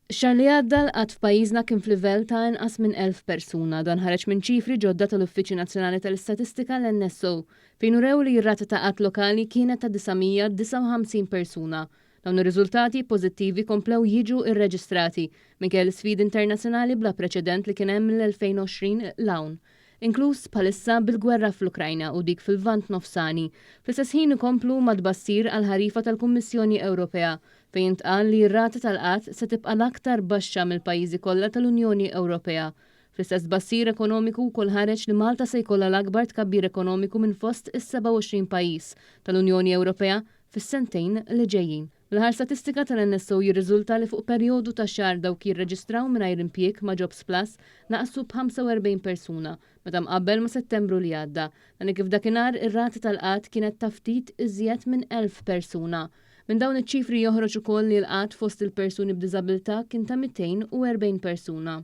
Xar li għadda l-qatt f'pajjiżna kien f'livell ta' inqas minn 1000 persuna dan ħareġ minn ċifri ġodda tal-Uffiċċju Nazzjonali tal-Istatistika l-NSO fejn urew li r-rata ta' qatt lokali kienet ta' 959 persuna. Dawn ir-riżultati pożittivi komplew jiġu irreġistrati minkejja sfidi internazzjonali bla preċedent li kien hemm mill-2020 l-hawn, inkluż bħalissa bil-gwerra fl-Ukrajna u dik fil-Lvant Nofsani. Fl-istess ħin ikomplu mad-tbassir għal ħarifa tal-Kummissjoni Ewropea fejn intqal li r-rata tal-qatt se tibqa' l-aktar baxxa mill-pajjiżi kollha tal-Unjoni Ewropea. Fl-istess bassir ekonomiku wkoll ħareġ li Malta se jkollha l-akbar tkabbir ekonomiku minn fost is-27 pajjiż tal-Unjoni Ewropea fis-sentejn li ġejjin. L-aħħar statistika tal-NSO jirriżulta li fuq perjodu ta' xahar dawk jirreġistraw mingħajr impjieg ma' Jobs Plus naqsu b'45 persuna meta mqabbel ma' Settembru li għadda. Dan kif dakinhar ir-rati tal-qatt kienet ta' ftit iżjed minn 1000 persuna. Minn dawn iċ-ċifri joħroġ ukoll li l-qatt fost il-persuni b'diżabilità kien ta' 240 persuna.